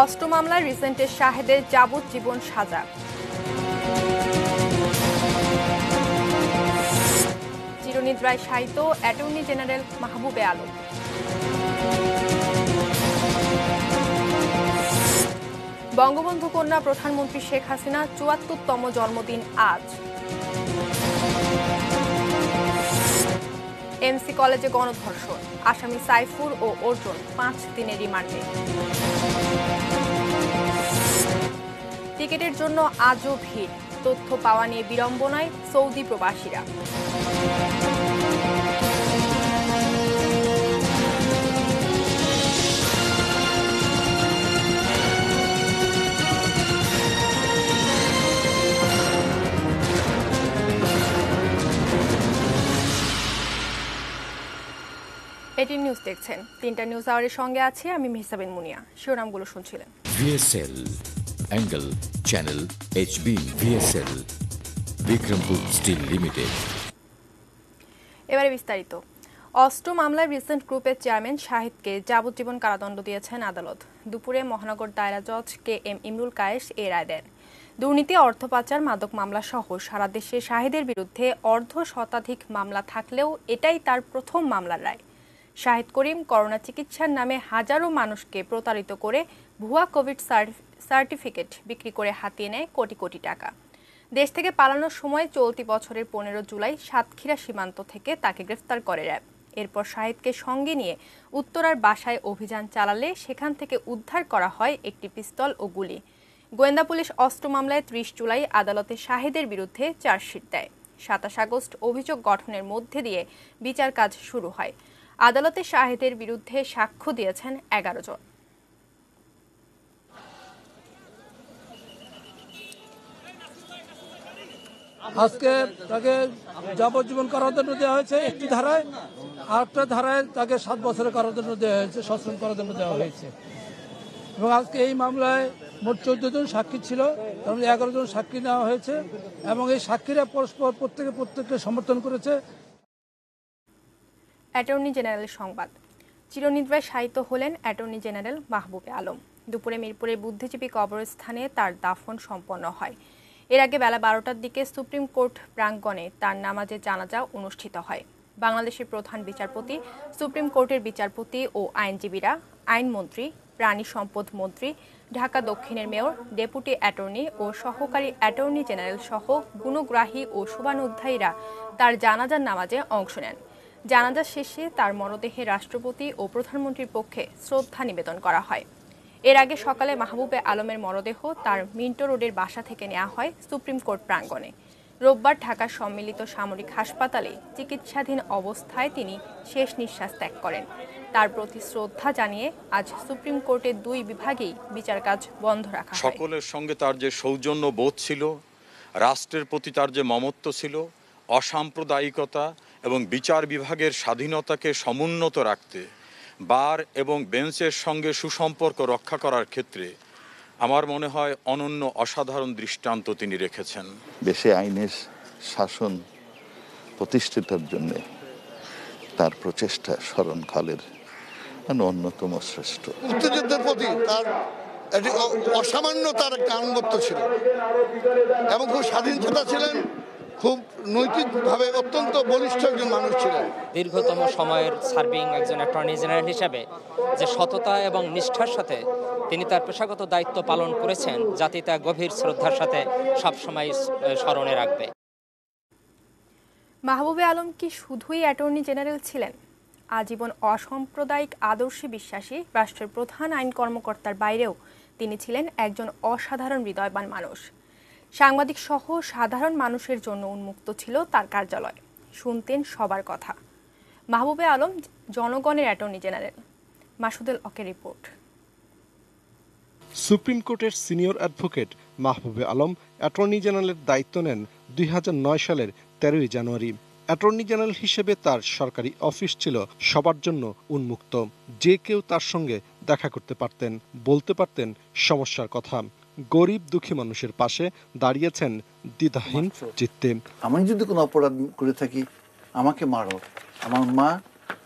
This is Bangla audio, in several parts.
অস্ত্র মামলায় রিসেন্টের শাহেদের যাবজ্জীবন সাজা। চিরনিদ্রায় শায়িত অ্যাটর্নি জেনারেল মাহবুবে আলম। বঙ্গবন্ধু কন্যা প্রধানমন্ত্রী শেখ হাসিনা ৭৪তম জন্মদিন আজ। এমসি কলেজে গণধর্ষণ, আসামি সাইফুর ও অর্জুন ৫ দিনের রিমান্ডে। টিকিটের জন্য আজও ভিড়, তথ্য পাওয়া নিয়ে বিড়ম্বনায় সৌদি প্রবাসীরা। এটিএন নিউজ দেখছেন। ৩টা নিউজ আওয়ারের সঙ্গে আছি আমি মেহসাবিন মুনিয়া। শিরোনামগুলো শুনছিলেন। VSL angle channel HB VSL Bikrampur steel limited. এবারে বিস্তারিত। অস্ত্র মামলায় রিসেন্ট গ্রুপের চেয়ারম্যান শাহিদকে যাবজ্জীবন কারাদণ্ড দিয়েছেন আদালত। দুপুরে মহানগর দায়রা জজ KM ইমরুল কায়েস এ রায় দেন। দুর্নীতি, অর্থ পাচার, মাদক মামলা সহ সারা দেশে শাহিদের বিরুদ্ধে অর্ধশতাধিক মামলা থাকলেও এটাই তার প্রথম মামলার রায়। শাহিদ করিম করোনা চিকিৎসার নামে হাজারো মানুষকে প্রতারিত করে ভুয়া কোভিড সার্টিফিকেট বিক্রি করে হাতিয়ে নেয় কোটি কোটি টাকা। দেশ থেকে পালানোর সময় চলতি বছরের 15 জুলাই সাতক্ষীরা সীমান্ত থেকে তাকে গ্রেফতার করে র্যাব। এরপর শাহিদকে সঙ্গে নিয়ে উত্তরার বাসায় অভিযান চালালে সেখান থেকে উদ্ধার করা হয় একটি পিস্তল ও গুলি। গোয়েন্দা পুলিশ অস্ত্র মামলায় 30 জুলাই আদালতে শাহিদের বিরুদ্ধে চার্জশিট দেয়। 27 আগস্ট অভিযোগ গঠনের মধ্যে দিয়ে বিচার কাজ শুরু হয়। আদালতে শাহিদের বিরুদ্ধে সাক্ষ্য দিয়েছেন 11 জন। আজকে তাকে যাবজ্জীবন কারাদণ্ড দেওয়া হয়েছে একটি ধারায়, আর একটা ধারায় তাকে 7 বছরের কারাদণ্ড দেওয়া হয়েছে, সশ্রম কারাদণ্ড দেওয়া হয়েছে। এবং আজকে এই মামলায় মোট 14 জন সাক্ষী ছিল, তার মধ্যে 11 জন সাক্ষী নেওয়া হয়েছে এবং এই সাক্ষীরা পরস্পর প্রত্যেককে সমর্থন করেছে। অ্যাটর্নি জেনারেলের সংবাদ। চিরনিদ্রায় শায়িত হলেন অ্যাটর্নি জেনারেল মাহবুবে আলম। দুপুরে মিরপুরের বুদ্ধিজীবী কবরস্থানে তার দাফন সম্পন্ন হয়। এর আগে বেলা 12টার দিকে সুপ্রিম কোর্ট প্রাঙ্গণে তার নামাজে জানাজা অনুষ্ঠিত হয়। বাংলাদেশের প্রধান বিচারপতি, সুপ্রিম কোর্টের বিচারপতি ও আইনজীবীরা, আইনমন্ত্রী, প্রাণী সম্পদ মন্ত্রী, ঢাকা দক্ষিণের মেয়র, ডেপুটি অ্যাটর্নি ও সহকারী অ্যাটর্নি জেনারেল সহ গুণগ্রাহী ও শুভানুধ্যায়ীরা তার জানাজার নামাজে অংশ নেন। জানাজা শেষে তার মরদেহে রাষ্ট্রপতি ও প্রধানমন্ত্রীর পক্ষে শ্রদ্ধা নিবেদন করা হয়। এর আগে সকালে মাহবুবে আলমের মরদেহ তার মিন্টো রোডের বাসা থেকে নেওয়া হয় সুপ্রিম কোর্ট প্রাঙ্গণে। রোববার ঢাকার সম্মিলিত সামরিক হাসপাতালে চিকিৎসাধীন অবস্থায় তিনি শেষ নিঃশ্বাস ত্যাগ করেন। তার প্রতি শ্রদ্ধা জানিয়ে আজ সুপ্রিম কোর্টের 2 বিভাগেই বিচার কাজ বন্ধ রাখা হয়। সকলের সঙ্গে তার যে সৌজন্য বোধ ছিল, রাষ্ট্রের প্রতি তার যে মমত্ব ছিল, অসাম্প্রদায়িকতা এবং বিচার বিভাগের স্বাধীনতাকে সমুন্নত রাখতে বার এবং বেঞ্চের সঙ্গে সুসম্পর্ক রক্ষা করার ক্ষেত্রে আমার মনে হয় অনন্য অসাধারণ দৃষ্টান্ত তিনি রেখেছেন। দেশে আইনের শাসন প্রতিষ্ঠিতের জন্য তার প্রচেষ্টা স্মরণকালের অন্যতম শ্রেষ্ঠ। মুক্তিযুদ্ধের প্রতি তার অসামান্য তার একটা আনুগত্য ছিল এবং খুব স্বাধীনচেতা ছিলেন, খুব নৈতিকভাবে অত্যন্ত বলিষ্ঠ একজন মানুষ ছিলেন। দীর্ঘতম সময়ের সার্ভিং একজন অ্যাটর্নি জেনারেল হিসেবে যে সততা এবং নিষ্ঠার সাথে তিনি তার পেশাগত দায়িত্ব পালন করেছেন, জাতি তা গভীর শ্রদ্ধার সাথে সবসময় স্মরণে রাখবে। মাহবুবে আলম কি শুধুই অ্যাটর্নি জেনারেল ছিলেন? আজীবন অসাম্প্রদায়িক আদর্শে বিশ্বাসী রাষ্ট্রের প্রধান আইন কর্মকর্তার বাইরেও তিনি ছিলেন একজন অসাধারণ হৃদয়বান মানুষ। সাংবাদিক সহ সাধারণ মানুষের জন্য উন্মুক্ত ছিল তার কার্যালয়। শুনতেন সবার কথা। মাহবুবে আলম জনগণের অ্যাটর্নি জেনারেল। মাসুদুল হকের রিপোর্ট। সুপ্রিম কোর্টের senior advocate Mahbubey Alam attorney জেনারেলের দায়িত্ব নেন 2009 সালের 13 জানুয়ারি। অ্যাটর্নি জেনারেল হিসেবে তার সরকারি অফিস ছিল সবার জন্য উন্মুক্ত। যে কেউ তার সঙ্গে দেখা করতে পারতেন, বলতে পারতেন সমস্যার কথা। গরিব দুঃখী মানুষের পাশে দাঁড়িয়েছেন দ্বিধাহীন চিত্তে। আমি যদি কোনো অপরাধ করে থাকি, আমাকে মারো, আমার মা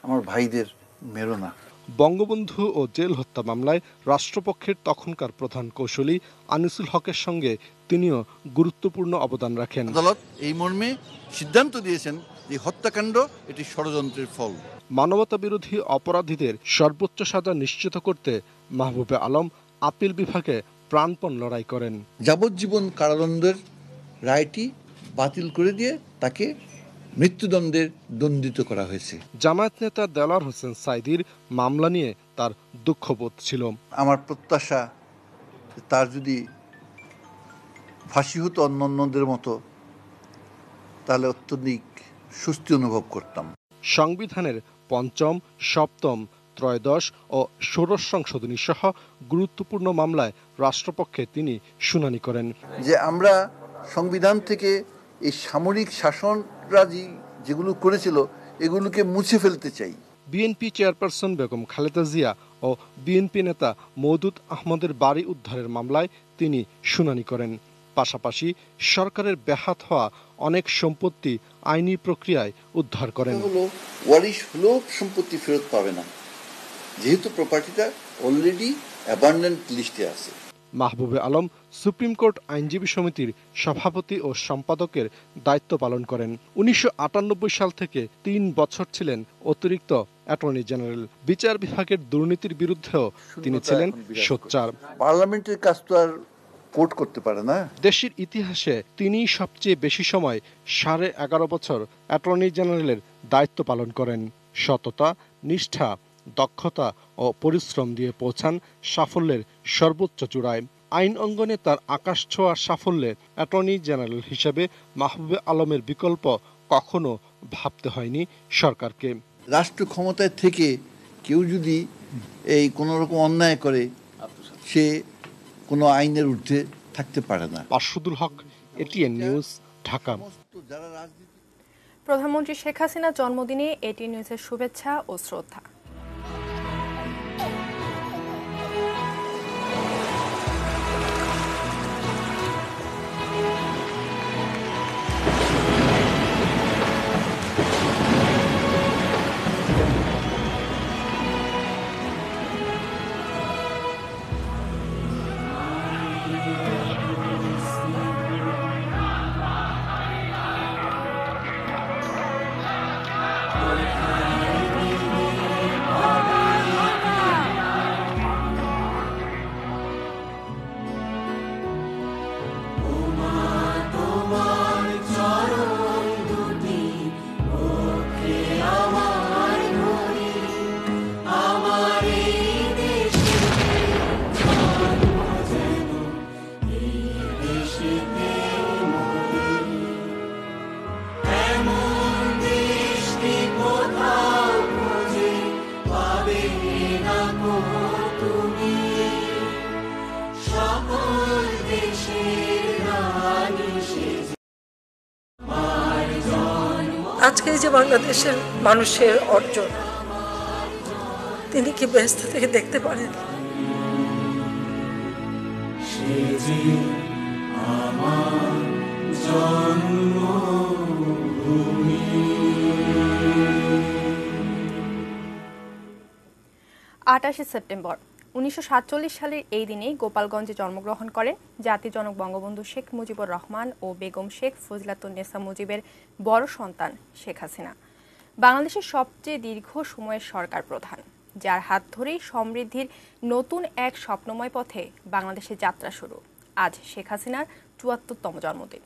আমার ভাইদের মেরো না। বঙ্গবন্ধু ও জেল হত্যা মামলায় রাষ্ট্রপক্ষের তখনকার প্রধান কৌশলী আনিসুল হকের সঙ্গে তিনিও গুরুত্বপূর্ণ অবদান রাখেন। আদালত এই মর্মে সিদ্ধান্ত দিয়েছেন যে হত্যাকাণ্ড এটি ষড়যন্ত্রের ফল। মানবতা বিরোধী অপরাধীদের সর্বোচ্চ সাজা নিশ্চিত করতে মাহবুবে আলম আপিল বিভাগে প্রাণপণ লড়াই করেন। যাবজ্জীবন কারাদণ্ডের রায়টি বাতিল করে দিয়ে তাকে মৃত্যুদণ্ডের দণ্ডিত করা হয়েছে। জামায়াত নেতা দেলাওয়ার হোসেন সাঈদীর মামলা নিয়ে তার দুঃখবোধ ছিল। আমার প্রত্যাশা তার যদি ফাঁসি হতো অন্যান্যদের মতো, তাহলে অত্যধিক স্বস্তি অনুভব করতাম। সংবিধানের পঞ্চম, সপ্তম, ত্রয়োদশ ও ষোড়শ সংশোধনী সহ গুরুত্বপূর্ণ মামলায় রাষ্ট্রপক্ষে তিনি শুনানি করেন। যে আমরা সংবিধান থেকে এই সামরিক শাসনরা যেগুলো করেছিল এগুলোকে মুছে ফেলতে চাই। বিএনপি চেয়ারপারসন বেগম খালেদা জিয়া ও বিএনপি নেতা মওদুদ আহমদের বাড়ি উদ্ধারের মামলায় তিনি শুনানি করেন। পাশাপাশি সরকারের ব্যাহত হওয়া অনেক সম্পত্তি আইনি প্রক্রিয়ায় উদ্ধার করেন। ওয়ারিশ হলেও সম্পত্তি ফেরত পাবে না, যেহেতু প্রপার্টিটা অলরেডি অ্যাবান্ডেন্ট লিস্টে আছে। মাহবুবে আলম সুপ্রিম কোর্ট আইনজীবী সমিতির সভাপতি ও সম্পাদকের দায়িত্ব পালন করেন। ১৯৯৮ সাল থেকে ৩ বছর ছিলেন অতিরিক্ত অ্যাটর্নি জেনারেল। বিচার বিভাগের দুর্নীতির বিরুদ্ধেও তিনি ছিলেন সোচ্চার। পার্লামেন্টের কাজ তো আর কোর্ট করতে পারে না। দেশের ইতিহাসে তিনি সবচেয়ে বেশি সময় 11.5 বছর অ্যাটর্নি জেনারেলের দায়িত্ব পালন করেন। সততা, নিষ্ঠা, দক্ষতা ও পরিশ্রম দিয়ে পৌঁছান সাফল্যের সর্বোচ্চ চূড়ায়। আইন অঙ্গনে তার আকাশ ছোঁয়া সাফল্যে অ্যাটর্নি জেনারেল হিসেবে মাহবুবে আলমের বিকল্প কখনো ভাবতে হয়নি সরকারকে। রাষ্ট্র ক্ষমতায় থেকে কেউ যদি এই কোনো রকম অন্যায় করে, সে কোনো আইনের ঊর্ধ্বে থাকতে পারে না। পারসুদুল হক, এটিএন নিউজ, ঢাকা। প্রধানমন্ত্রী শেখ হাসিনার জন্মদিনে এটিএন নিউজের শুভেচ্ছা ও শ্রদ্ধা। আজকে যে বাংলাদেশের মানুষের অর্জন, তিনি কি ব্যস্ত থেকে দেখতে পারেন? আমার জন্মভূমি। 28 সেপ্টেম্বর 1947 সালের এই দিনেই গোপালগঞ্জে জন্মগ্রহণ করেন জাতির জনক বঙ্গবন্ধু শেখ মুজিবুর রহমান ও বেগম শেখ ফজিলাতুন্নেসা মুজিবের বড় সন্তান শেখ হাসিনা। বাংলাদেশের সবচেয়ে দীর্ঘ সময়ের সরকার প্রধান, যার হাত ধরেই সমৃদ্ধির নতুন এক স্বপ্নময় পথে বাংলাদেশের যাত্রা শুরু। আজ শেখ হাসিনার ৭৪তম জন্মদিন।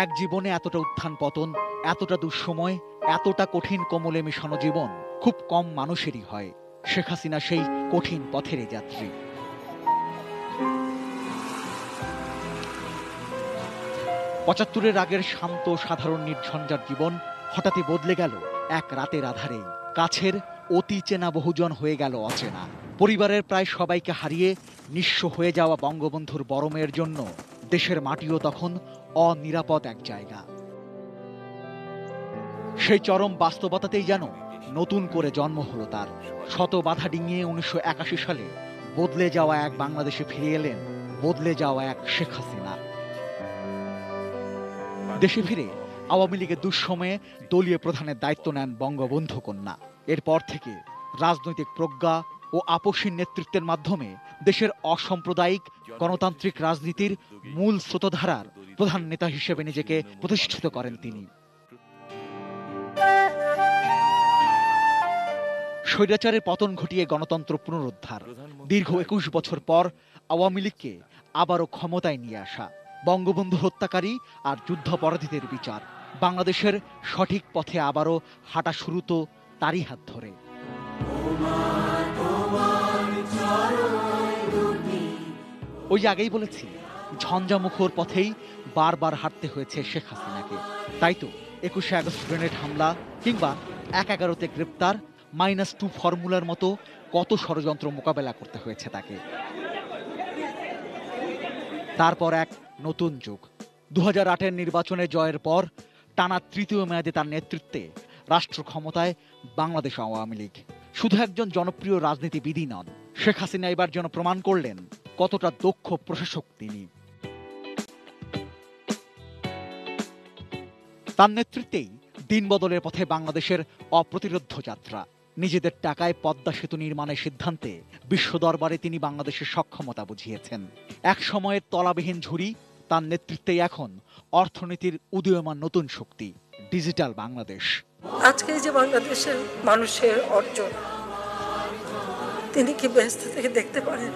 এক জীবনে এতটা উত্থান পতন, এতটা দুঃসময়, এতটা কঠিন কোমলে মিশানো জীবন খুব কম মানুষেরই হয়। শেখ হাসিনা সেই কঠিন পথের যাত্রী। ৭৫-এর আগের শান্ত সাধারণ নির্ঝঞ্ঝাট জীবন হঠাৎই বদলে গেল এক রাতের আধারেই। কাছের অতি চেনা বহুজন হয়ে গেল অচেনা। পরিবারের প্রায় সবাইকে হারিয়ে নিঃস্ব হয়ে যাওয়া বঙ্গবন্ধুর বড় মেয়ের জন্য দেশের মাটিও তখন অনিরাপদ এক জায়গা। সেই চরম বাস্তবতাতেই যেন নতুন করে জন্ম হলো তার। শত বাধা ডিঙিয়ে 1981 সালে বদলে যাওয়া এক বাংলাদেশে ফিরে এলেন বদলে যাওয়া এক শেখ হাসিনা। দেশে ফিরে আওয়ামী লীগের দুঃসময়ে দলীয় প্রধানের দায়িত্ব নেন বঙ্গবন্ধু কন্যা। এরপর থেকে রাজনৈতিক প্রজ্ঞা ও আপসীর নেতৃত্বের মাধ্যমে দেশের অসাম্প্রদায়িক গণতান্ত্রিক রাজনীতির মূল স্রোতধারার প্রধান নেতা হিসেবে নিজেকে প্রতিষ্ঠিত করেন তিনি। স্বৈরাচারের পতন ঘটিয়ে গণতন্ত্র পুনরুদ্ধার, দীর্ঘ ২১ বছর পর আওয়ামী লীগকে আবারও ক্ষমতায় নিয়ে আসা, বঙ্গবন্ধু হত্যাকারী আর যুদ্ধাপরাধীদের বিচার, বাংলাদেশের সঠিক পথে আবারও হাঁটা শুরু তো তারই হাত ধরে। ওই আগেই বলেছি, ঝঞ্ঝামুখর পথেই বারবার হাঁটতে হয়েছে শেখ হাসিনাকে। তাই তো ২১শে আগস্ট গ্রেনেড হামলা কিংবা ১/১১-তে গ্রেপ্তার, -2 ফর্মুলার মতো কত ষড়যন্ত্র মোকাবেলা করতে হয়েছে তাকে। তারপর এক নতুন যুগ, ২০০৮-এর নির্বাচনে জয়ের পর টানা তৃতীয় মেয়াদে তার নেতৃত্বে রাষ্ট্র ক্ষমতায় বাংলাদেশ আওয়ামী লীগ। শুধু একজন জনপ্রিয় রাজনীতিবিদই নন, শেখ হাসিনা এবার যেন প্রমাণ করলেন কতটা দক্ষ প্রশাসক তিনি। তার নেতৃত্বেই দিন বদলের পথে বাংলাদেশের অপ্রতিরোধ্য যাত্রা। নিজেদের টাকায় পদ্মা সেতু নির্মাণের সিদ্ধান্তে বিশ্ব দরবারে তিনি বাংলাদেশের সক্ষমতা বুঝিয়েছেন। এক সময়ের তলাবিহীন ঝুড়ি, তার নেতৃত্বেই এখন অর্থনীতির উদীয়মান নতুন শক্তি, ডিজিটাল বাংলাদেশ। আজকে যে বাংলাদেশের মানুষের অর্জন, তিনি কি বেহেশত থেকে দেখতে পারেন?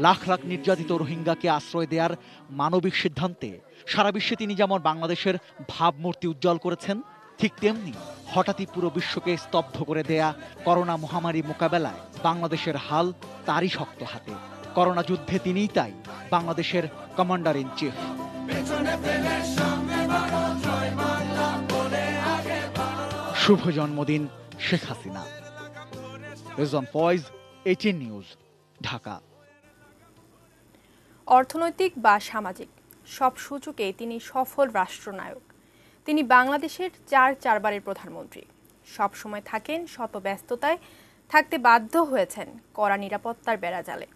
লাখ লাখ নির্যাতিত রোহিঙ্গাকে আশ্রয় দেওয়ার মানবিক সিদ্ধান্তে সারা বিশ্বে তিনি যেমন বাংলাদেশের ভাবমূর্তি উজ্জ্বল করেছেন, ঠিক তেমনি হঠাৎই পুরো বিশ্বকে স্তব্ধ করে দেয়া করোনা মহামারী মোকাবেলায় বাংলাদেশের হাল তারই শক্ত হাতে। করোনা যুদ্ধে তিনিই তাই বাংলাদেশের কমান্ডার ইন চিফ। শুভ জন্মদিন শেখ হাসিনা। Rezon Foyez, ATN news, Dhaka. অর্থনৈতিক বা সামাজিক সব সূচকে তিনি সফল রাষ্ট্রনায়ক। তিনি বাংলাদেশের 4বারের প্রধানমন্ত্রী। সব সময় থাকেন শত ব্যস্ততায়, থাকতে বাধ্য হয়েছেন কড়া নিরাপত্তার বেড়াজালে।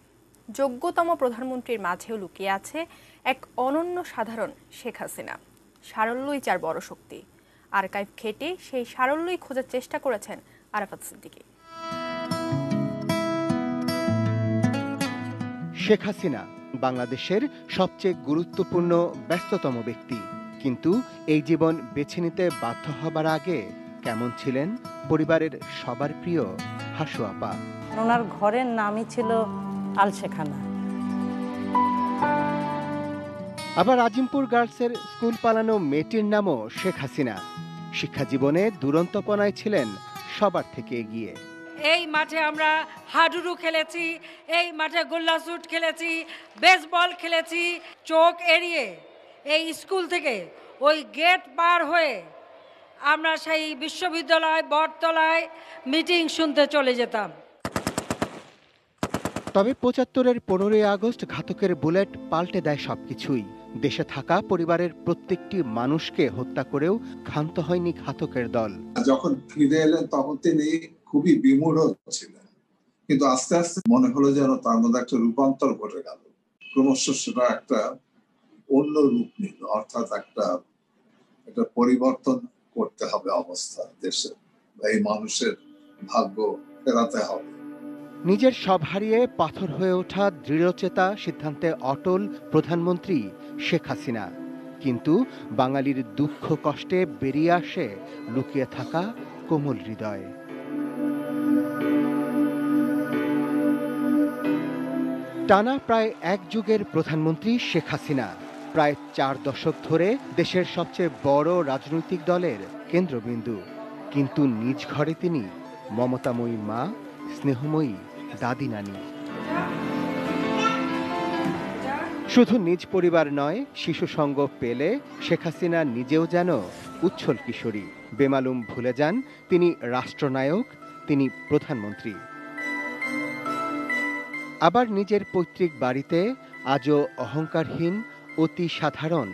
যোগ্যতম প্রধানমন্ত্রীর মাঝেও লুকিয়ে আছে এক অনন্য সাধারণ শেখ হাসিনা। সারল্যই যার বড় শক্তি। আর্কাইভ ঘেঁটে সেই সারল্যই খোঁজার চেষ্টা করেছেন আরাফাত সিদ্দিকী। শেখ হাসিনা বাংলাদেশের সবচেয়ে গুরুত্বপূর্ণ ব্যস্ততম ব্যক্তি, কিন্তু এই জীবন বেছে নিতে বাধ্য হবার আগে কেমন ছিলেন পরিবারের সবার প্রিয় হাসু আপা। ওনার ঘরের নামই ছিল আলশেখানা। আবার আজিমপুর গার্লসের স্কুল পালানো মেয়েটির নামও শেখ হাসিনা। শিক্ষা জীবনে দুরন্তপনায় ছিলেন সবার থেকে এগিয়ে। এই মাঠে আমরা হাডুডু খেলেছি, এই মাঠে গোল্লা শুট খেলেছি, বেসবল খেলেছি। চোখ এড়িয়ে এই স্কুল থেকে ওই গেট পার হয়ে আমরা সেই বিশ্ববিদ্যালয় বটতলায় মিটিং শুনতে চলে যেতাম। তবে ৭৫-এর ১৫ই আগস্ট ঘাতকের বুলেট পাল্টে দেয় সবকিছুই। দেশে থাকা পরিবারের প্রত্যেকটি মানুষকে হত্যা করেও ক্ষান্ত হয়নি ঘাতকের দল। যখন ফিরে এলেন তখন তিনি খুবই বিমূঢ় ছিলেন, কিন্তু আস্তে আস্তে মনে হলো যেন তার মধ্যে একটা রূপান্তর ঘটে গেল। ক্রমশ সেটা একটা অন্য রূপ নিল, অর্থাৎ একটা পরিবর্তন করতে হবে অবস্থা দেশের, এই মানুষের ভাগ্য ফেরাতে হবে। নিজের সব হারিয়ে পাথর হয়ে ওঠা দৃঢ়চেতা সিদ্ধান্তে অটল প্রধানমন্ত্রী শেখ হাসিনা, কিন্তু বাঙালির দুঃখ কষ্টে বেরিয়ে আসে লুকিয়ে থাকা কোমল হৃদয়। টানা প্রায় এক যুগের প্রধানমন্ত্রী শেখ হাসিনা প্রায় 4 দশক ধরে দেশের সবচেয়ে বড় রাজনৈতিক দলের কেন্দ্রবিন্দু, কিন্তু নিজ ঘরে তিনি মমতাময়ী মা, স্নেহময়ী দাদি নানি। শুধু নিজ পরিবার নয়, শিশু সঙ্গ পেলে শেখ হাসিনা নিজেও যেন উচ্ছল কিশোরী। বেমালুম ভুলে যান তিনি রাষ্ট্রনায়ক, তিনি প্রধানমন্ত্রী। আবার নিজের পৈতৃক বাড়িতে আজও অহংকারহীন, অতি সাধারণ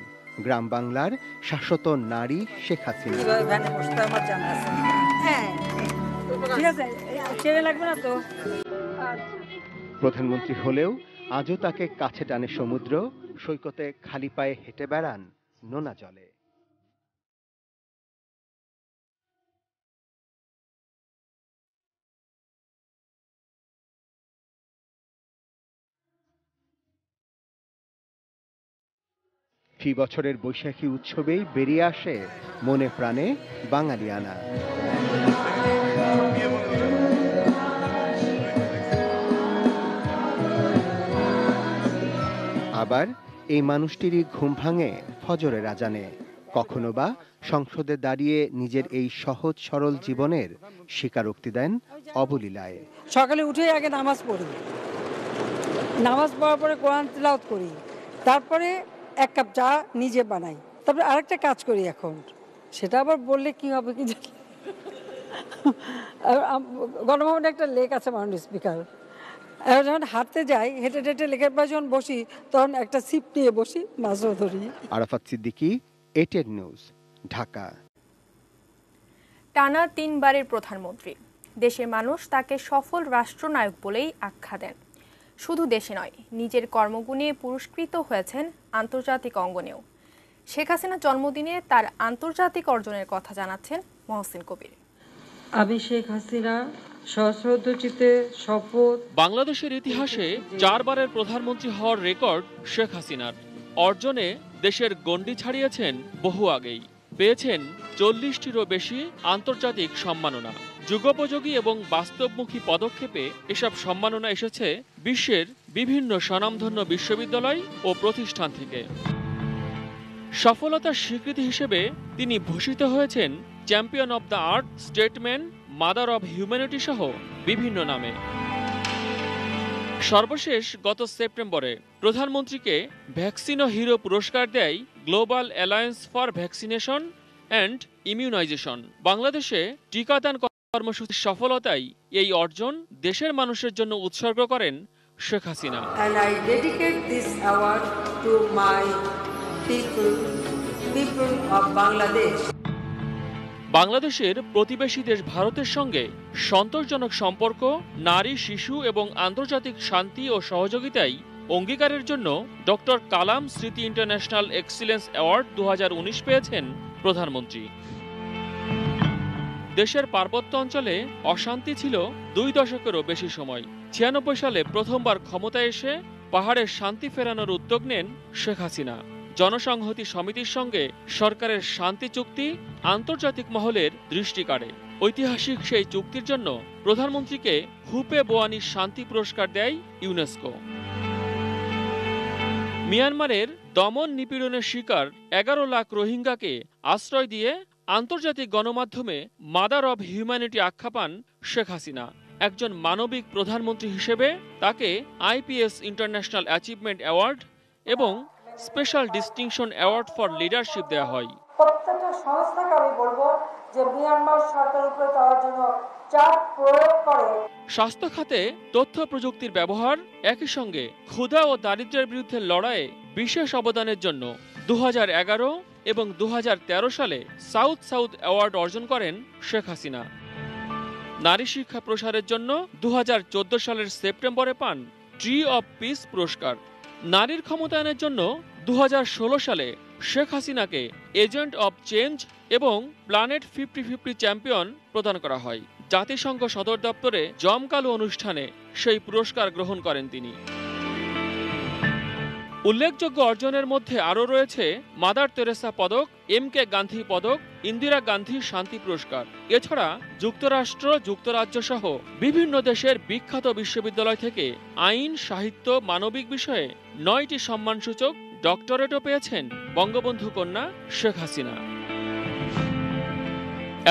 গ্রাম বাংলার শাশ্বত নারী শেখ হাসিনা। প্রধানমন্ত্রী হলেও আজও তাকে কাছে টানে সমুদ্র, সৈকতে খালি পায়ে হেঁটে বেড়ান নোনা জলে। ফি বছরের বৈশাখী উৎসবেই বেরিয়ে আসে মনে প্রাণে বাঙালিয়ানা। আবার এই মানুষটিরই ঘুম ভাঙে ফজরের আজানে, কখনো বা সংসদে দাঁড়িয়ে নিজের এই সহজ সরল জীবনের স্বীকারোক্তি দেন অবলীলায়। সকালে উঠে আগে নামাজ পড়ি, নামাজ পড়ার পরে কোরআন তিলাওয়াত করি, তারপরে এক কাপ চা নিজে বানাই, তারপরে আরেকটা কাজ করি এখন, সেটা আবার বললে কি হবে কি জানি। গণভবনে একটা লেক আছে মাউন্ট স্পিকার, যখন হাঁটতে যাই হেঁটে হেঁটে লেকের পাশে যখন বসি তখন একটা সিপ নিয়ে বসি, মাছও ধরি। আরাফাত সিদ্দিকী, এটেন নিউজ, ঢাকা। টানা 3 বারের প্রধানমন্ত্রী, দেশের মানুষ তাকে সফল রাষ্ট্রনায়ক বলেই আখ্যা দেন। শুধু দেশে নয়, নিজের কর্মগুণে পুরস্কৃত হয়েছেন আন্তর্জাতিক অঙ্গনেও। শেখ হাসিনার জন্মদিনে তার আন্তর্জাতিক অর্জনের কথা জানাচ্ছেন মহসিন কবির। আমি শেখ হাসিনা সশ্রদ্ধচিত্তে শপথ। বাংলাদেশের ইতিহাসে 4 বারের প্রধানমন্ত্রী হওয়ার রেকর্ড শেখ হাসিনার। অর্জনে দেশের গণ্ডি ছাড়িয়েছেন বহু আগেই। পেয়েছেন 40টিরও বেশি আন্তর্জাতিক সম্মাননা। যুগোপযোগী এবং বাস্তবমুখী পদক্ষেপে এসব সম্মাননা এসেছে বিশ্বের বিভিন্ন স্বনামধন্য বিশ্ববিদ্যালয় ও প্রতিষ্ঠান থেকে। সফলতার স্বীকৃতি হিসেবে তিনি ভূষিত হয়েছেন champion of the earth, statesman, mother of humanity সহ বিভিন্ন নামে। সর্বশেষ গত সেপ্টেম্বরে প্রধানমন্ত্রীকে ভ্যাকসিনো হিরো পুরস্কার দেয় global alliance for vaccination and immunisation. বাংলাদেশে টিকাদান কর্মসূচির সফলতাই এই অর্জন দেশের মানুষের জন্য উৎসর্গ করেন Sheikh Hasina. And I dedicate this award to my people of Bangladesh. বাংলাদেশের প্রতিবেশী দেশ ভারতের সঙ্গে সন্তোষজনক সম্পর্ক, নারী, শিশু এবং আন্তর্জাতিক শান্তি ও সহযোগিতায় অঙ্গীকারের জন্য ডক্টর কালাম স্মৃতি ইন্টারন্যাশনাল এক্সিলেন্স অ্যাওয়ার্ড 2019 পেয়েছেন প্রধানমন্ত্রী। দেশের পার্বত্য অঞ্চলে অশান্তি ছিল 2 দশকেরও বেশি সময়। 96 সালে প্রথমবার ক্ষমতায় এসে পাহাড়ের শান্তি ফেরানোর উদ্যোগ নেন শেখ হাসিনা। জনসংহতি সমিতির সঙ্গে সরকারের শান্তি চুক্তি আন্তর্জাতিক মহলের দৃষ্টি কাড়ে। ঐতিহাসিক সেই চুক্তির জন্য প্রধানমন্ত্রীকে হুপে বোয়ানি শান্তি পুরস্কার দেয় ইউনেস্কো। মিয়ানমারের দমন নিপীড়নের শিকার 11 লাখ রোহিঙ্গাকে আশ্রয় দিয়ে আন্তর্জাতিক গণমাধ্যমে মাদার অব হিউম্যানিটি আখ্যা পান শেখ হাসিনা। একজন মানবিক প্রধানমন্ত্রী হিসেবে তাকে আইপিএস ইন্টারন্যাশনাল অ্যাচিভমেন্ট অ্যাওয়ার্ড এবং special distinction award for leadership দেওয়া হয়। প্রত্যেকটা সংস্থাকে আমি বলবো যে মিয়ানমার সরকারের উপরে তার জন্য চাপ প্রয়োগ করে। স্বাস্থ্য খাতে তথ্য প্রযুক্তির ব্যবহার, একই সঙ্গে ক্ষুধা ও দারিদ্র্যের বিরুদ্ধে লড়াইয়ে বিশেষ অবদানের জন্য 2011 এবং 2013 সালে সাউথ সাউথ অ্যাওয়ার্ড অর্জন করেন শেখ হাসিনা। নারী শিক্ষা প্রসারের জন্য 2014 সালের সেপ্টেম্বরে পান ট্রি অব পিস পুরস্কার। নারীর ক্ষমতায়নের জন্য 2016 সালে শেখ হাসিনাকে এজেন্ট অব চেঞ্জ এবং প্ল্যানেট 50-50 চ্যাম্পিয়ন প্রদান করা হয়। জাতিসংঘ সদর দপ্তরে জমকালো অনুষ্ঠানে সেই পুরস্কার গ্রহণ করেন তিনি। উল্লেখযোগ্য অর্জনের মধ্যে আরও রয়েছে মাদার তেরেসা পদক, MK গান্ধী পদক, ইন্দিরা গান্ধী শান্তি পুরস্কার। এছাড়া যুক্তরাষ্ট্র, যুক্তরাজ্য সহ বিভিন্ন দেশের বিখ্যাত বিশ্ববিদ্যালয় থেকে আইন, সাহিত্য, মানবিক বিষয়ে 9টি সম্মানসূচক ডক্টরেটও পেয়েছেন বঙ্গবন্ধু কন্যা শেখ হাসিনা।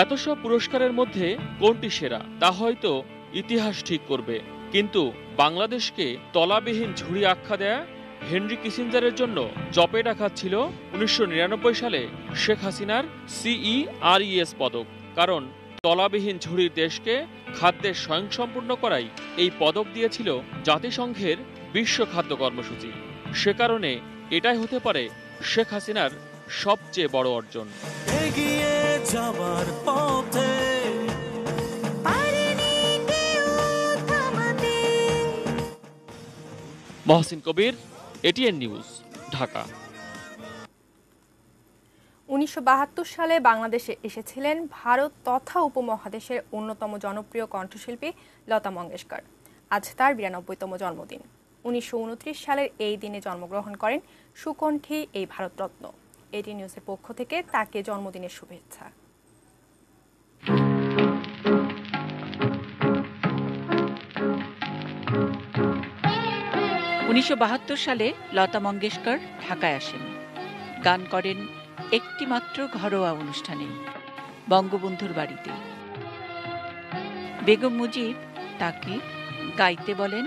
এত সব পুরস্কারের মধ্যে কোনটি সেরা তা হয়তো ইতিহাস ঠিক করবে, কিন্তু বাংলাদেশকে তলাবিহীন ঝুড়ি আখ্যা দেয়া হেনরি কিসিঞ্জারের জন্য চপেট আঘাত ছিল 1999 সালে শেখ হাসিনার CERES পদক। কারণ তলাবিহীন ঝুড়ির দেশকে খাদ্যে স্বয়ংসম্পূর্ণ করাই এই পদক দিয়েছিল জাতিসংঘের বিশ্ব খাদ্য কর্মসূচি। সে কারণে এটাই হতে পারে শেখ হাসিনার সবচেয়ে বড় অর্জন। এগিয়ে যাবার পথে মহসিন কবির, এটিএন নিউজ, ঢাকা। 1972 সালে বাংলাদেশে এসেছিলেন ভারত তথা উপমহাদেশের অন্যতম জনপ্রিয় কণ্ঠশিল্পী লতা মঙ্গেশকর। আজ তার 92তম জন্মদিন। 1929 সালের এই দিনে জন্মগ্রহণ করেন সুকণ্ঠী এই ভারতরত্ন। এটি নিউজের পক্ষ থেকে তাকে জন্মদিনের শুভেচ্ছা। 1972 সালে লতা মঙ্গেশকর ঢাকায় আসেন। গান করেন একটি মাত্র ঘরোয়া অনুষ্ঠানে, বঙ্গবন্ধুর বাড়িতে। বেগম মুজিব তাকে গাইতে বলেন।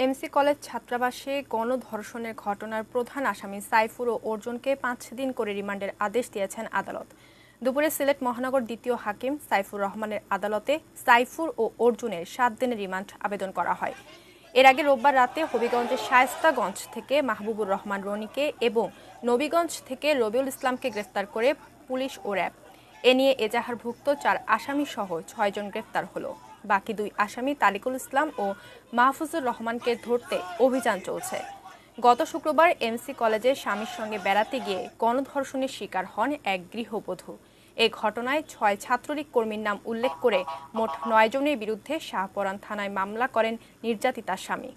এমসি কলেজ ছাত্রাবাসে গণধর্ষণের ঘটনার প্রধান আসামি সাইফুর ও অর্জুনকে 5 দিন করে রিমান্ডের আদেশ দিয়েছেন আদালত। দুপুরে সিলেট মহানগর দ্বিতীয় হাকিম সাইফুর রহমানের আদালতে সাইফুর ও অর্জুনের 7 দিনের রিমান্ড আবেদন করা হয়। এর আগে রোববার রাতে হবিগঞ্জের শায়েস্তাগঞ্জ থেকে মাহবুবুর রহমান রনিকে এবং নবীগঞ্জ থেকে রবিউল ইসলামকে গ্রেফতার করে পুলিশ ও র্যাব। এ নিয়ে এজাহারভুক্ত 4 আসামি সহ 6 জন গ্রেফতার হলো। বাকি 2 আসামি তালিকুল ইসলাম ও মাহফুজুর রহমানকে ধরতে অভিযান চলছে। গত শুক্রবার এমসি কলেজে স্বামীর সঙ্গে বেড়াতে গিয়ে গণধর্ষণের শিকার হন এক গৃহবধূ। এই ঘটনায় 6 ছাত্রলীগ কর্মীর নাম উল্লেখ করে মোট 9 জনের বিরুদ্ধে শাহপরান থানায় মামলা করেন নির্যাতিতার স্বামী।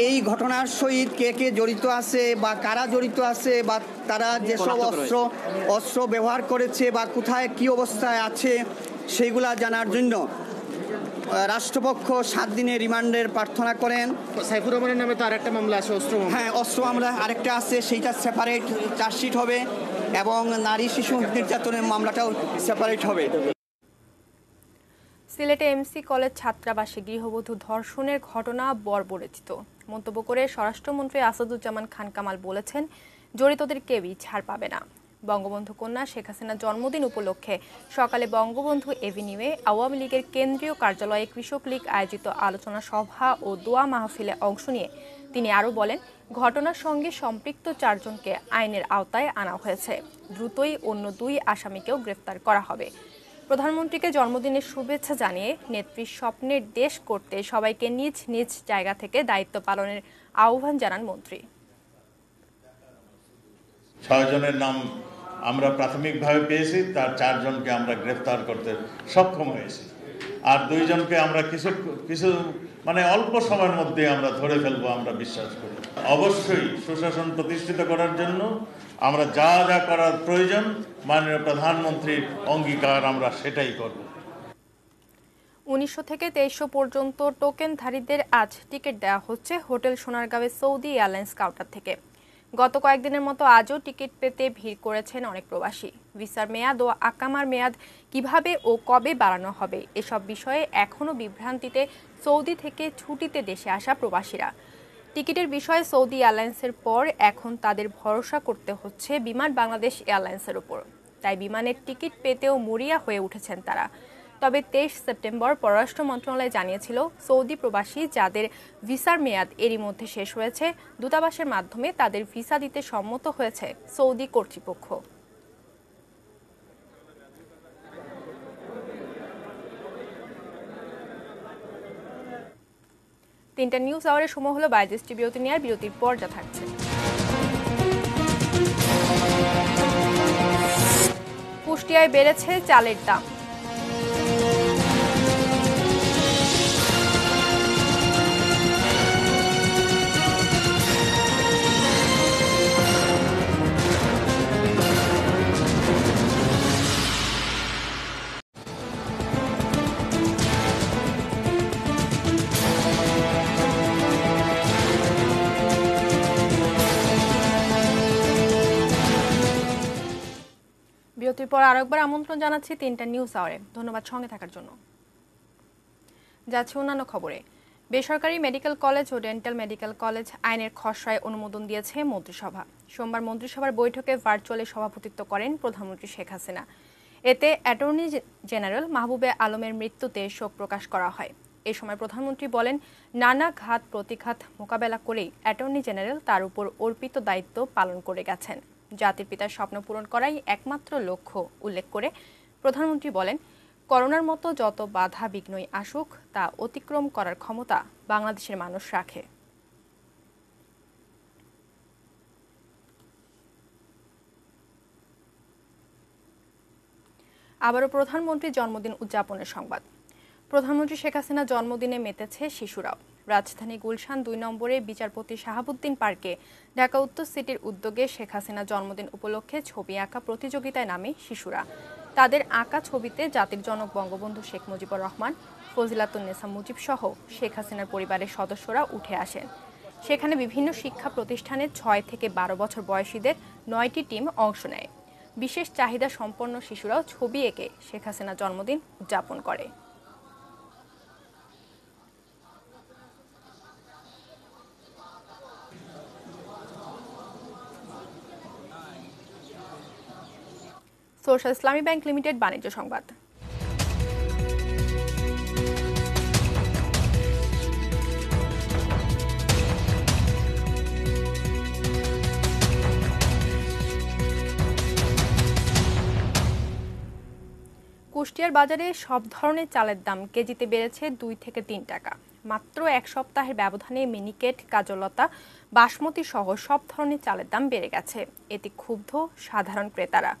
এই ঘটনার সহিত কে কে জড়িত আছে বা কারা জড়িত আছে বা তারা যেসব অস্ত্র ব্যবহার করেছে বা কোথায় কি অবস্থায় আছে সেইগুলা জানার জন্য রাষ্ট্রপক্ষ 7 দিনের রিমান্ডের প্রার্থনা করেন। সাইফুর রহমানের নামে তো আরেকটা মামলা আছে, অস্ত্র মামলা। হ্যাঁ, অস্ত্র মামলা আরেকটা আছে, সেইটা সেপারেট চার্জশিট হবে এবং নারী শিশু নির্যাতনের মামলাটাও সেপারেট হবে। সিলেটে এমসি কলেজ ছাত্রাবাসে গৃহবধূ ধর্ষণের ঘটনা বর্বরচিত মন্তব্য করে স্বরাষ্ট্রমন্ত্রী আসাদুজ্জামান খান কামাল বলেছেন, জড়িতদের কেউই ছাড় পাবে না। বঙ্গবন্ধু কন্যা শেখ হাসিনার জন্মদিন উপলক্ষে সকালে বঙ্গবন্ধু এভিনিউয়ে আওয়ামী লীগের কেন্দ্রীয় কার্যালয়ে কৃষক লীগ আয়োজিত আলোচনা সভা ও দোয়া মাহফিলে অংশ নিয়ে তিনি আরও বলেন, ঘটনার সঙ্গে সম্পৃক্ত 4 জনকে আইনের আওতায় আনা হয়েছে। দ্রুতই অন্য 2 আসামিকেও গ্রেফতার করা হবে। প্রধানমন্ত্রীকে জন্মদিনের শুভেচ্ছা জানিয়ে নেত্রীর স্বপ্নের দেশ করতে সবাইকে নিজ নিজ জায়গা থেকে দায়িত্ব পালনের আহ্বান জানান মন্ত্রী। 6 জনের নাম আমরা প্রাথমিকভাবে পেয়েছি, তার 4 জনকে আমরা গ্রেফতার করতে সক্ষম হয়েছি। আর 2 জনকে আমরা কিছু মানে অল্প সময়ের মধ্যে আমরা ধরে ফেলবো আমরা বিশ্বাস করি। অবশ্যই সুশাসন প্রতিষ্ঠিত করার জন্য আমরা যা যা করার প্রয়োজন মাননীয় প্রধানমন্ত্রীর অঙ্গীকার আমরা সেটাই করব। 1900 থেকে 2300 পর্যন্ত টোকেনধারীদের আজ টিকিট দেওয়া হচ্ছে হোটেল সোনারগাঁওয়ের সৌদি এয়ারলাইন্স কাউন্টার থেকে। গত কয়েকদিনের মতো আজও টিকিট পেতে ভিড় করেছেন অনেক প্রবাসী। ভিসার মেয়াদ ও আকামার মেয়াদ কিভাবে ও কবে বাড়ানো হবে এসব বিষয়ে এখনও বিভ্রান্তিতে সৌদি থেকে ছুটিতে দেশে আসা প্রবাসীরা। টিকিটের বিষয়ে সৌদি এয়ারলাইন্সের পর এখন তাদের ভরসা করতে হচ্ছে বিমান বাংলাদেশ এয়ারলাইন্সের উপর। তাই বিমানের টিকিট পেতেও মরিয়া হয়ে উঠেছেন তারা। তবে 23 সেপ্টেম্বর পররাষ্ট্র মন্ত্রণালয় জানিয়েছিল, সৌদি প্রবাসী যাদের ভিসার মেয়াদ এরই মধ্যে শেষ হয়েছে, দূতাবাসের মাধ্যমে তাদের ভিসা দিতে সম্মত হয়েছে সৌদি কর্তৃপক্ষ। 3টা নিউজ আওয়ারের সময় হলো 22টি বিরতি নেওয়ার। বিরতির পর যা থাকছে। কুষ্টিয়ায় বেড়েছে চালের দাম। বিরতির পর আরেকবার আমন্ত্রণ জানাচ্ছি 3টা নিউজ আওয়ারে। ধন্যবাদ সঙ্গে থাকার জন্য। যাচ্ছে অন্যান্য খবরে। বেসরকারি মেডিকেল কলেজ ও ডেন্টাল মেডিকেল কলেজ আইনের খসড়ায় অনুমোদন দিয়েছে মন্ত্রিসভা। সোমবার মন্ত্রিসভার বৈঠকে ভার্চুয়ালি সভাপতিত্ব করেন প্রধানমন্ত্রী শেখ হাসিনা। এতে অ্যাটর্নি জেনারেল মাহবুবে আলমের মৃত্যুতে শোক প্রকাশ করা হয়। এ সময় প্রধানমন্ত্রী বলেন, নানা ঘাত প্রতিঘাত মোকাবেলা করেই অ্যাটর্নি জেনারেল তার উপর অর্পিত দায়িত্ব পালন করে গেছেন। জাতির পিতার স্বপ্ন পূরণ করাই একমাত্র লক্ষ্য উল্লেখ করে প্রধানমন্ত্রী বলেন, করোনার মতো যত বাধা বিঘ্নই আসুক তা অতিক্রম করার ক্ষমতা বাংলাদেশের মানুষ রাখে। আবারও প্রধানমন্ত্রীর জন্মদিন উদযাপনের সংবাদ। প্রধানমন্ত্রী শেখ হাসিনা জন্মদিনে মেতেছে শিশুরাও। রাজধানী গুলশান 2 নম্বরে বিচারপতি শাহাবুদ্দিন পার্কে ঢাকা উত্তর সিটির উদ্যোগে শেখ হাসিনা জন্মদিন উপলক্ষে ছবি আঁকা প্রতিযোগিতায় নামে শিশুরা। তাদের আঁকা ছবিতে জাতির জনক বঙ্গবন্ধু শেখ মুজিবুর রহমান, ফজিলাতুন্নেসা মুজিব সহ শেখ হাসিনার পরিবারের সদস্যরা উঠে আসেন। সেখানে বিভিন্ন শিক্ষা প্রতিষ্ঠানের 6 থেকে 12 বছর বয়সীদের 9টি টিম অংশ নেয়। বিশেষ চাহিদা সম্পন্ন শিশুরাও ছবি এঁকে শেখ হাসিনার জন্মদিন উদযাপন করে। সোর্স ইসলামী ব্যাংক লিমিটেড বাণিজ্য সংবাদ। কুষ্টিয়ার বাজারে সব ধরনের চালের দাম কেজিতে বেড়েছে 2 থেকে 3 টাকা। মাত্র এক সপ্তাহের ব্যবধানে মিনিকেট, কাজলতা, বাসমতি সহ সব ধরনের চালের দাম বেড়ে গেছে। এতে ক্ষুব্ধ সাধারণ ক্রেতারা।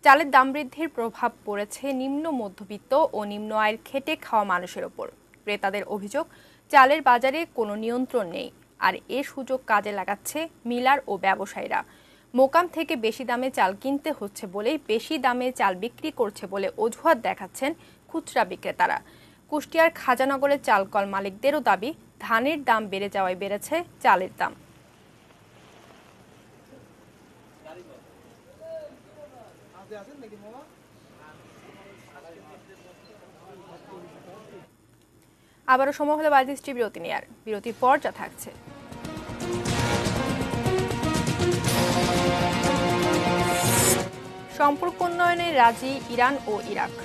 চালের দাম বৃদ্ধির প্রভাব পড়েছে নিম্ন মধ্যবিত্ত ও নিম্ন আয়ের খেটে খাওয়া মানুষের ওপর। ক্রেতাদের অভিযোগ, চালের বাজারে কোনো নিয়ন্ত্রণ নেই, আর এ সুযোগ কাজে লাগাচ্ছে মিলার ও ব্যবসায়ীরা। মোকাম থেকে বেশি দামে চাল কিনতে হচ্ছে বলেই বেশি দামে চাল বিক্রি করছে বলে অজুহাত দেখাচ্ছেন খুচরা বিক্রেতারা। কুষ্টিয়ার খাজানগরের চালকল মালিকদেরও দাবি, ধানের দাম বেড়ে যাওয়ায় বেড়েছে চালের দাম। আবারও সময় হলো 22টি বিরতি নেয়ার। বিরতির পর যা থাকছে। সম্পর্ক উন্নয়নে রাজি ইরান ও ইরাক।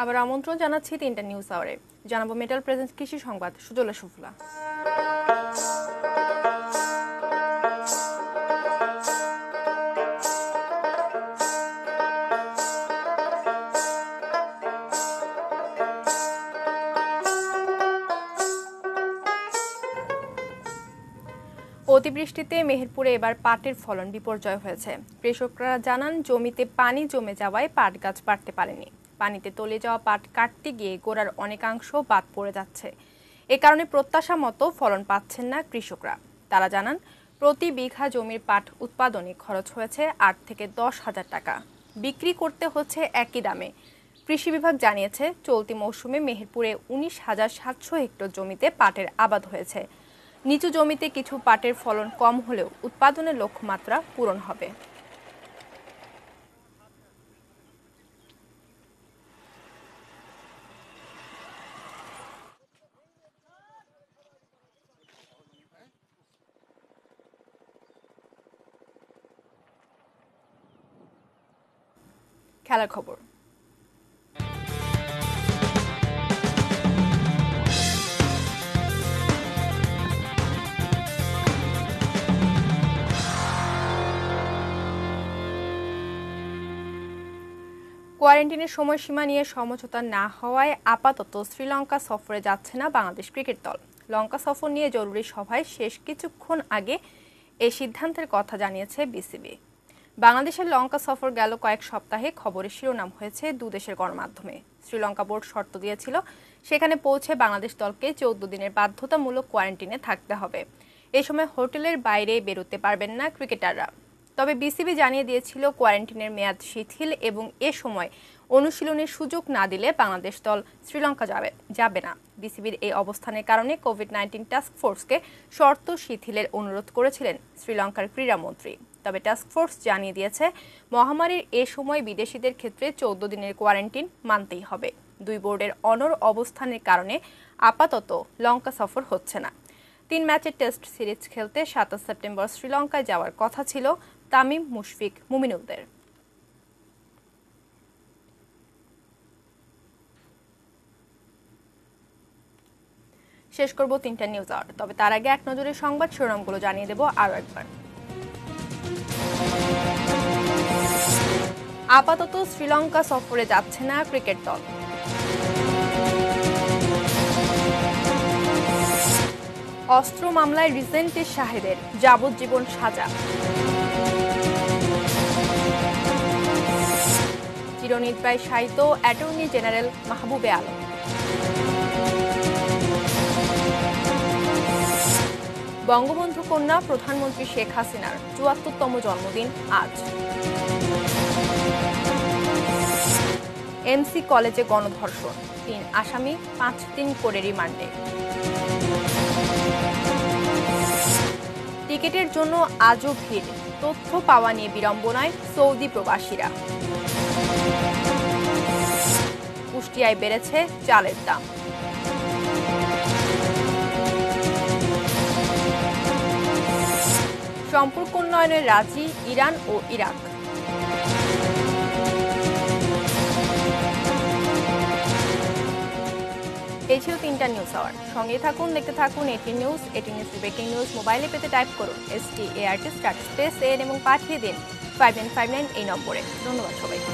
আবার আমন্ত্রণ জানাচ্ছি 3টা নিউজ আওয়ারে। জানাবো মেটাল প্রেজেন্স কৃষি সংবাদ, সুজলা সুফলা। অতিবৃষ্টিতে মেহেরপুরে এবার পাটের ফলন বিপর্যয় হয়েছে। কৃষকরা জানান, জমিতে পানি জমে যাওয়ায় পাট গাছ বাড়তে পারেনি। পানিতে তলিয়ে যাওয়া পাট কাটতে গিয়ে গোড়ার অনেকাংশ বাদ পড়ে যাচ্ছে। এ কারণে প্রত্যাশা মতো ফলন পাচ্ছেন না কৃষকরা। তারা জানান, প্রতি বিঘা জমির পাট উৎপাদনে খরচ হয়েছে 8 থেকে 10 হাজার টাকা। বিক্রি করতে হচ্ছে একই দামে। কৃষি বিভাগ জানিয়েছে, চলতি মৌসুমে মেহেরপুরে 19,700 হেক্টর জমিতে পাটের আবাদ হয়েছে। নিচু জমিতে কিছু পাটের ফলন কম হলেও উৎপাদনের লক্ষ্যমাত্রা পূরণ হবে। খেলার খবর। কোয়ারেন্টিনের সময়সীমা নিয়ে সমঝোতা না হওয়ায় আপাতত শ্রীলঙ্কা সফরে যাচ্ছে না বাংলাদেশ ক্রিকেট দল। লঙ্কা সফর নিয়ে জরুরি সভায় শেষ কিছুক্ষণ আগে এই সিদ্ধান্তের কথা জানিয়েছে বিসিবি। বাংলাদেশের লঙ্কা সফর গেল কয়েক সপ্তাহে খবরের শিরোনাম হয়েছে দুদেশের গণমাধ্যমে। শ্রীলঙ্কা বোর্ড শর্ত দিয়েছিল সেখানে পৌঁছে বাংলাদেশ দলকে 14 দিনের বাধ্যতামূলক কোয়ারেন্টিনে থাকতে হবে। এই সময় হোটেলের বাইরে বেরোতে পারবেন না ক্রিকেটাররা। তবে বিসিবি জানিয়ে দিয়েছিল কোয়ারেন্টিনের মেয়াদ শিথিল এবং এ সময় অনুশীলনের সুযোগ না দিলে বাংলাদেশ দল শ্রীলঙ্কা যাবে না। বিসিবির এই অবস্থানের কারণে কোভিড-19 টাস্ক ফোর্সকে শর্ত শিথিলের অনুরোধ করেছিলেন শ্রীলঙ্কার ক্রীড়ামন্ত্রী। তবে টাস্ক ফোর্স জানিয়ে দিয়েছে মহামারীর এ সময় বিদেশিদের ক্ষেত্রে 14 দিনের কোয়ারেন্টিন মানতেই হবে। দুই বোর্ডের অনড় অবস্থানের কারণে আপাতত লঙ্কা সফর হচ্ছে না। 3 ম্যাচের টেস্ট সিরিজ খেলতে 27 সেপ্টেম্বর শ্রীলঙ্কায় যাওয়ার কথা ছিল তামিম, মুশফিক, মুমিনুলদের। শেষ করব 3টা নিউজ আওয়ার, তবে তার আগে এক নজরে সংবাদ শিরোনামগুলো জানিয়ে দেব আরও একবার। আপাতত শ্রীলঙ্কা সফরে যাচ্ছে না ক্রিকেট দল। অস্ত্র মামলায় রিজেন্টে শাহেদের যাবজ্জীবন সাজা। চিরনিদ্রায় শায়িত অ্যাটর্নি জেনারেল মাহবুবে আলম। বঙ্গবন্ধু কন্যা প্রধানমন্ত্রী শেখ হাসিনার ৭৪তম জন্মদিন আজ। এমসি কলেজে গণধর্ষণ, 3 আসামি 5 দিন করে রিমান্ডে। টিকিটের জন্য আজও ভিড়, তথ্য পাওয়া নিয়ে বিড়ম্বনায় সৌদি প্রবাসীরা। কুষ্টিয়ায় বেড়েছে চালের দাম। সম্পর্ক উন্নয়নে রাজি ইরান ও ইরাক। এই ছিল 3টা নিউজ আওয়ার। সঙ্গে থাকুন, দেখতে থাকুন ATN news. ATN news breaking news মোবাইলে পেতে টাইপ করুন START স্টার্ট স্পেস এন এবং পাঠিয়ে দিন 5959 এই নম্বরে। ধন্যবাদ সবাইকে।